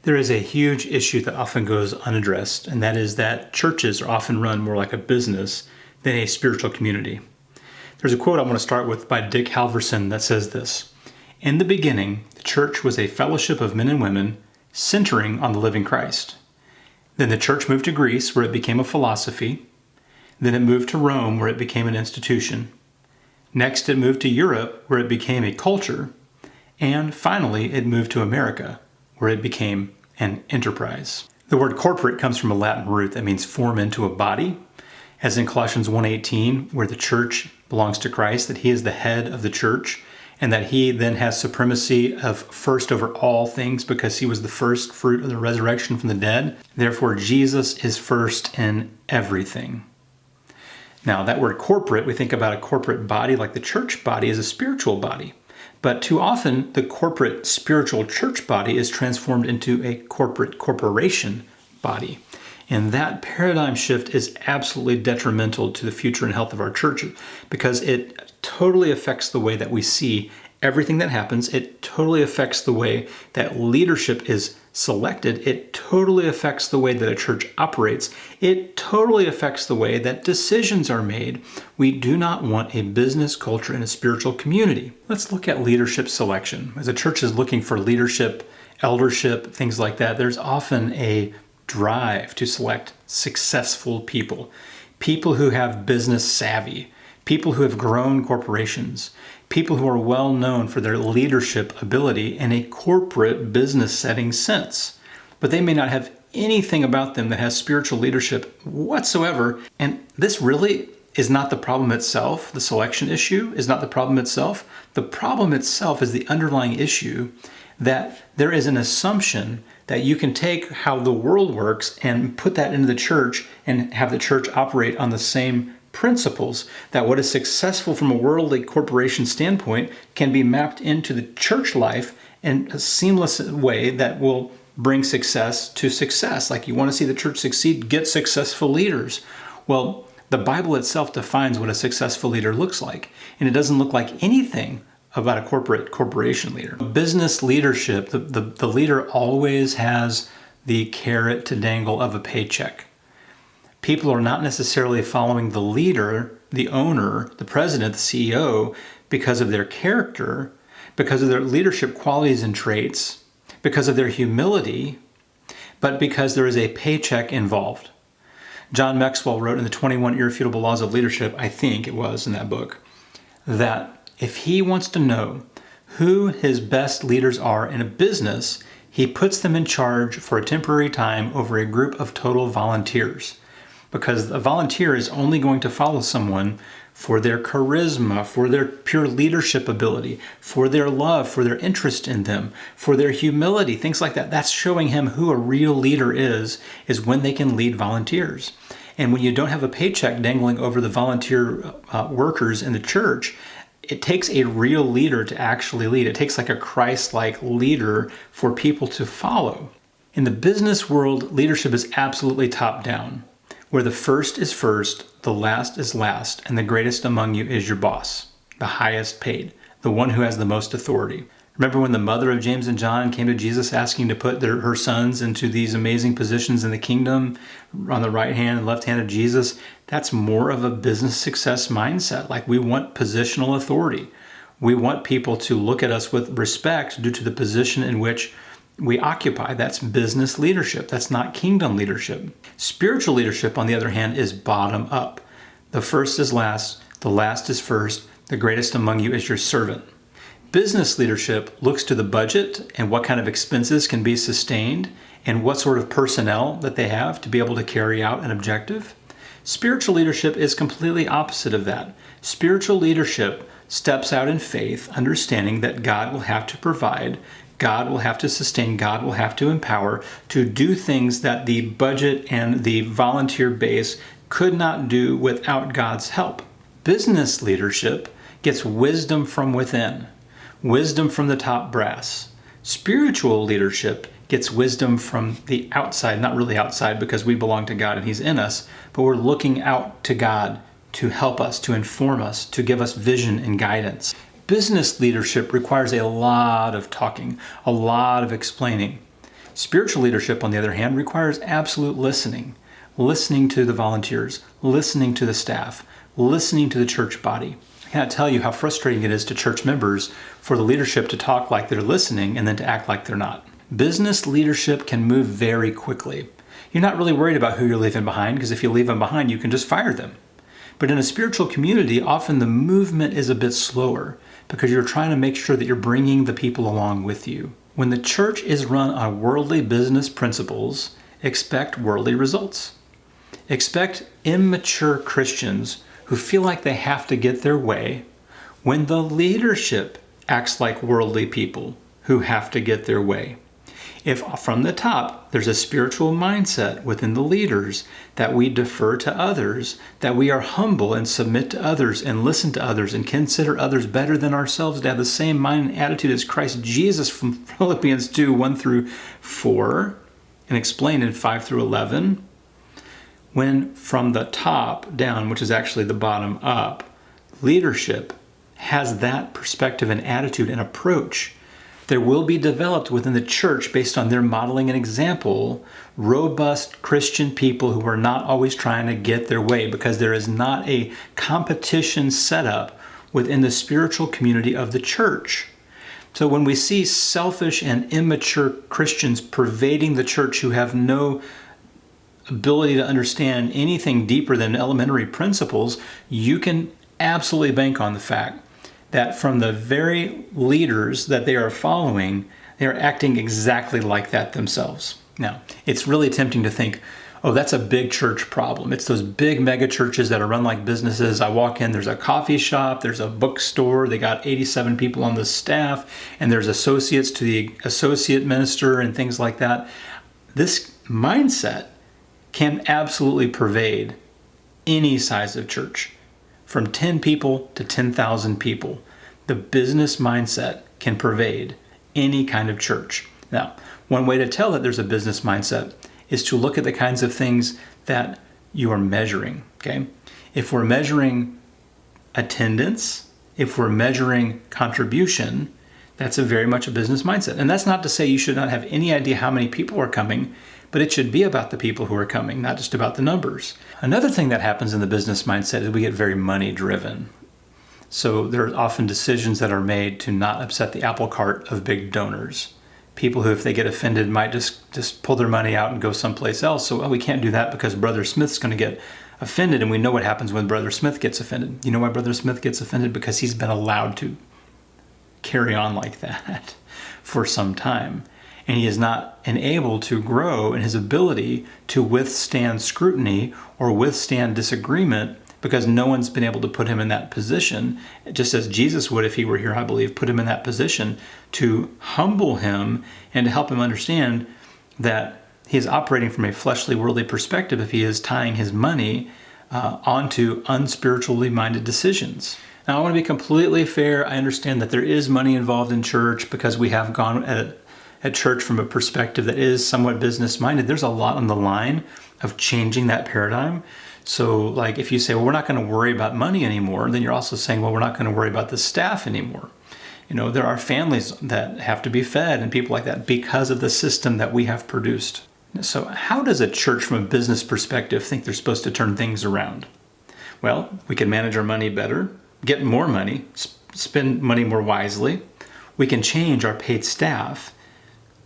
There is a huge issue that often goes unaddressed, and that is that churches are often run more like a business than a spiritual community. There's a quote I want to start with by Dick Halverson that says this: "In the beginning, the church was a fellowship of men and women centering on the living Christ. Then the church moved to Greece, where it became a philosophy. Then it moved to Rome, where it became an institution. Next, it moved to Europe, where it became a culture. And finally, it moved to America, where it became an enterprise." The word corporate comes from a Latin root that means form into a body, as in Colossians 1:18, where the church belongs to Christ, that he is the head of the church, and that he then has supremacy of first over all things because he was the first fruit of the resurrection from the dead. Therefore, Jesus is first in everything. Now, that word corporate, we think about a corporate body like the church body is a spiritual body. But too often, the corporate spiritual church body is transformed into a corporate corporation body. And that paradigm shift is absolutely detrimental to the future and health of our churches because it totally affects the way that we see everything that happens. It totally affects the way that leadership is selected. It totally affects the way that a church operates. It totally affects the way that decisions are made. We do not want a business culture in a spiritual community. Let's look at leadership selection. As a church is looking for leadership, eldership, things like that, there's often a drive to select successful people, people who have business savvy, people who have grown corporations, people who are well known for their leadership ability in a corporate business setting sense. But they may not have anything about them that has spiritual leadership whatsoever. And this really is not the problem itself. The selection issue is not the problem itself. The problem itself is the underlying issue that there is an assumption that you can take how the world works and put that into the church and have the church operate on the same principles, that what is successful from a worldly corporation standpoint can be mapped into the church life in a seamless way that will bring success to success. Like, you want to see the church succeed, get successful leaders. Well, the Bible itself defines what a successful leader looks like, and it doesn't look like anything about a corporation leader. Business leadership, the leader always has the carrot to dangle of a paycheck. People are not necessarily following the leader, the owner, the president, the CEO, because of their character, because of their leadership qualities and traits, because of their humility, but because there is a paycheck involved. John Maxwell wrote in the 21 Irrefutable Laws of Leadership, I think it was in that book, that if he wants to know who his best leaders are in a business, he puts them in charge for a temporary time over a group of total volunteers. Because a volunteer is only going to follow someone for their charisma, for their pure leadership ability, for their love, for their interest in them, for their humility, things like that. That's showing him who a real leader is when they can lead volunteers. And when you don't have a paycheck dangling over the volunteer workers in the church, it takes a real leader to actually lead. It takes like a Christ-like leader for people to follow. In the business world, leadership is absolutely top-down, where the first is first, the last is last, and the greatest among you is your boss, the highest paid, the one who has the most authority. Remember when the mother of James and John came to Jesus asking to put her sons into these amazing positions in the kingdom on the right hand and left hand of Jesus? That's more of a business success mindset. Like, we want positional authority. We want people to look at us with respect due to the position in which we occupy. That's business leadership. That's not kingdom leadership. Spiritual leadership, on the other hand, is bottom up. The first is last, the last is first, the greatest among you is your servant. Business leadership looks to the budget and what kind of expenses can be sustained and what sort of personnel that they have to be able to carry out an objective. Spiritual leadership is completely opposite of that. Spiritual leadership steps out in faith, understanding that God will have to provide, God will have to sustain, God will have to empower to do things that the budget and the volunteer base could not do without God's help. Business leadership gets wisdom from within, wisdom from the top brass. Spiritual leadership gets wisdom from the outside, not really outside because we belong to God and He's in us, but we're looking out to God to help us, to inform us, to give us vision and guidance. Business leadership requires a lot of talking, a lot of explaining. Spiritual leadership, on the other hand, requires absolute listening. Listening to the volunteers, listening to the staff, listening to the church body. I cannot tell you how frustrating it is to church members for the leadership to talk like they're listening and then to act like they're not. Business leadership can move very quickly. You're not really worried about who you're leaving behind, because if you leave them behind, you can just fire them. But in a spiritual community, often the movement is a bit slower because you're trying to make sure that you're bringing the people along with you. When the church is run on worldly business principles, expect worldly results. Expect immature Christians who feel like they have to get their way when the leadership acts like worldly people who have to get their way. If from the top there's a spiritual mindset within the leaders that we defer to others, that we are humble and submit to others and listen to others and consider others better than ourselves, to have the same mind and attitude as Christ Jesus from Philippians 2, 1 through 4, and explained in 5 through 11, when from the top down, which is actually the bottom up, leadership has that perspective and attitude and approach, there will be developed within the church, based on their modeling and example, robust Christian people who are not always trying to get their way, because there is not a competition set up within the spiritual community of the church. So when we see selfish and immature Christians pervading the church who have no ability to understand anything deeper than elementary principles, you can absolutely bank on the fact that from the very leaders that they are following, they are acting exactly like that themselves. Now, it's really tempting to think, oh, that's a big church problem. It's those big mega churches that are run like businesses. I walk in, there's a coffee shop, there's a bookstore, they got 87 people on the staff, and there's associates to the associate minister and things like that. This mindset can absolutely pervade any size of church, from 10 people to 10,000 people. The business mindset can pervade any kind of church. Now, one way to tell that there's a business mindset is to look at the kinds of things that you are measuring, okay? If we're measuring attendance, if we're measuring contribution, that's very much a business mindset. And that's not to say you should not have any idea how many people are coming, but it should be about the people who are coming, not just about the numbers. Another thing that happens in the business mindset is we get very money driven. So there are often decisions that are made to not upset the apple cart of big donors. People who, if they get offended, might just pull their money out and go someplace else. So, we can't do that because Brother Smith's going to get offended, and we know what happens when Brother Smith gets offended. You know why Brother Smith gets offended? Because he's been allowed to carry on like that for some time. And he is not enabled to grow in his ability to withstand scrutiny or withstand disagreement, because no one's been able to put him in that position, just as Jesus would if he were here, I believe, put him in that position to humble him and to help him understand that he is operating from a fleshly, worldly perspective if he is tying his money onto unspiritually minded decisions. Now, I want to be completely fair. I understand that there is money involved in church because we have gone at church from a perspective that is somewhat business-minded. There's a lot on the line of changing that paradigm. So, like, if you say, well, we're not going to worry about money anymore, then you're also saying, well, we're not going to worry about the staff anymore. You know, there are families that have to be fed and people like that because of the system that we have produced. So how does a church from a business perspective think they're supposed to turn things around? Well, we can manage our money better, get more money, spend money more wisely. We can change our paid staff.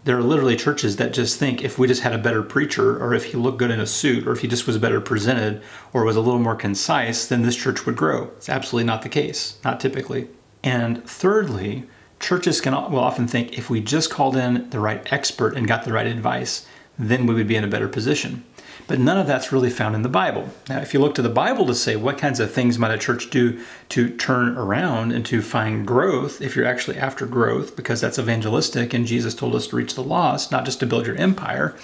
There are literally churches that just think if we just had a better preacher, or if he looked good in a suit, or if he just was better presented, or was a little more concise, then this church would grow. It's absolutely not the case, not typically. And thirdly, churches will often think if we just called in the right expert and got the right advice, then we would be in a better position. But none of that's really found in the Bible. Now, if you look to the Bible to say what kinds of things might a church do to turn around and to find growth, if you're actually after growth, because that's evangelistic and Jesus told us to reach the lost, not just to build your empire,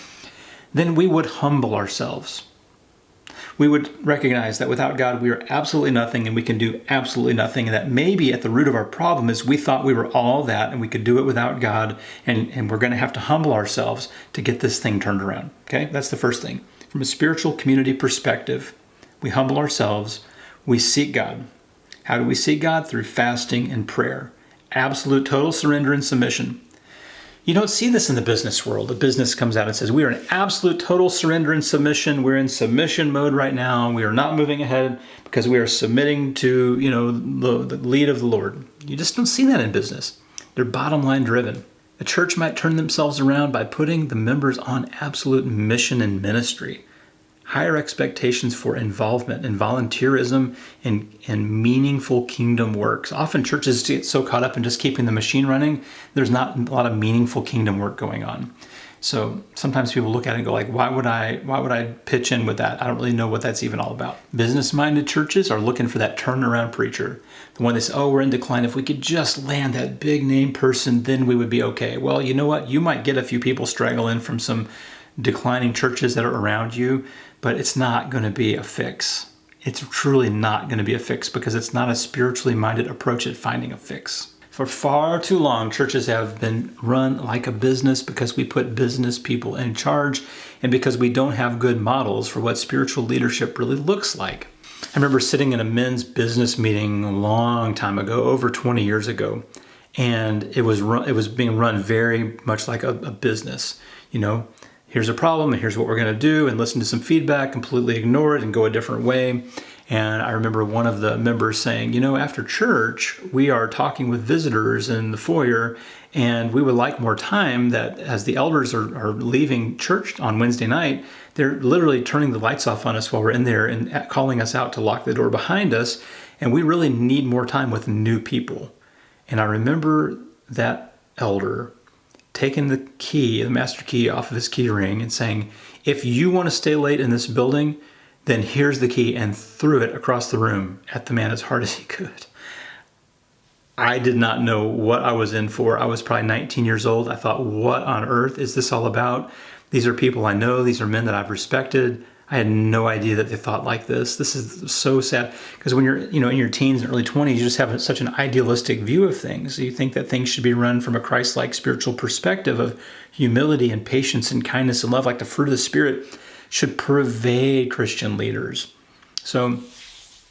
then we would humble ourselves. We would recognize that without God, we are absolutely nothing and we can do absolutely nothing. And that maybe at the root of our problem is we thought we were all that and we could do it without God. And we're going to have to humble ourselves to get this thing turned around. Okay, that's the first thing. From a spiritual community perspective, we humble ourselves, we seek God. How do we seek God? Through fasting and prayer. Absolute total surrender and submission. You don't see this in the business world. The business comes out and says, we are in absolute total surrender and submission. We're in submission mode right now. We are not moving ahead because we are submitting to, the lead of the Lord. You just don't see that in business. They're bottom line driven. A church might turn themselves around by putting the members on absolute mission and ministry. Higher expectations for involvement and volunteerism and meaningful kingdom works. Often churches get so caught up in just keeping the machine running, there's not a lot of meaningful kingdom work going on. So sometimes people look at it and go like, why would I pitch in with that? I don't really know what that's even all about. Business-minded churches are looking for that turnaround preacher. The one that says, we're in decline. If we could just land that big name person, then we would be okay. Well, you know what? You might get a few people straggle in from some declining churches that are around you, but it's not going to be a fix. It's truly not going to be a fix because it's not a spiritually minded approach at finding a fix. For far too long, churches have been run like a business because we put business people in charge and because we don't have good models for what spiritual leadership really looks like. I remember sitting in a men's business meeting a long time ago, over 20 years ago, and it was being run very much like a business. Here's a problem and here's what we're going to do, and listen to some feedback, completely ignore it and go a different way. And I remember one of the members saying, after church, we are talking with visitors in the foyer, and we would like more time that as the elders are leaving church on Wednesday night, they're literally turning the lights off on us while we're in there and calling us out to lock the door behind us. And we really need more time with new people. And I remember that elder taking the key, the master key off of his key ring and saying, if you want to stay late in this building, then here's the key, and threw it across the room at the man as hard as he could. I did not know what I was in for. I was probably 19 years old. I thought, what on earth is this all about? These are people I know. These are men that I've respected. I had no idea that they thought like this. This is so sad because when you're, in your teens and early 20s, you just have such an idealistic view of things. You think that things should be run from a Christ-like spiritual perspective of humility and patience and kindness and love, like the fruit of the Spirit should pervade Christian leaders. So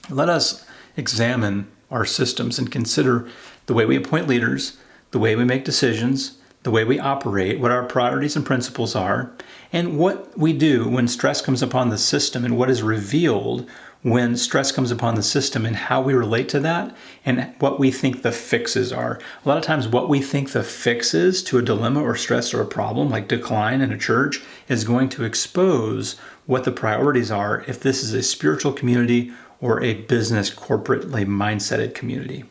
let us examine our systems and consider the way we appoint leaders, the way we make decisions, the way we operate, what our priorities and principles are, and what we do when stress comes upon the system and what is revealed when stress comes upon the system and how we relate to that and what we think the fixes are. A lot of times what we think the fix is to a dilemma or stress or a problem like decline in a church is going to expose what the priorities are if this is a spiritual community or a business corporately mindseted community.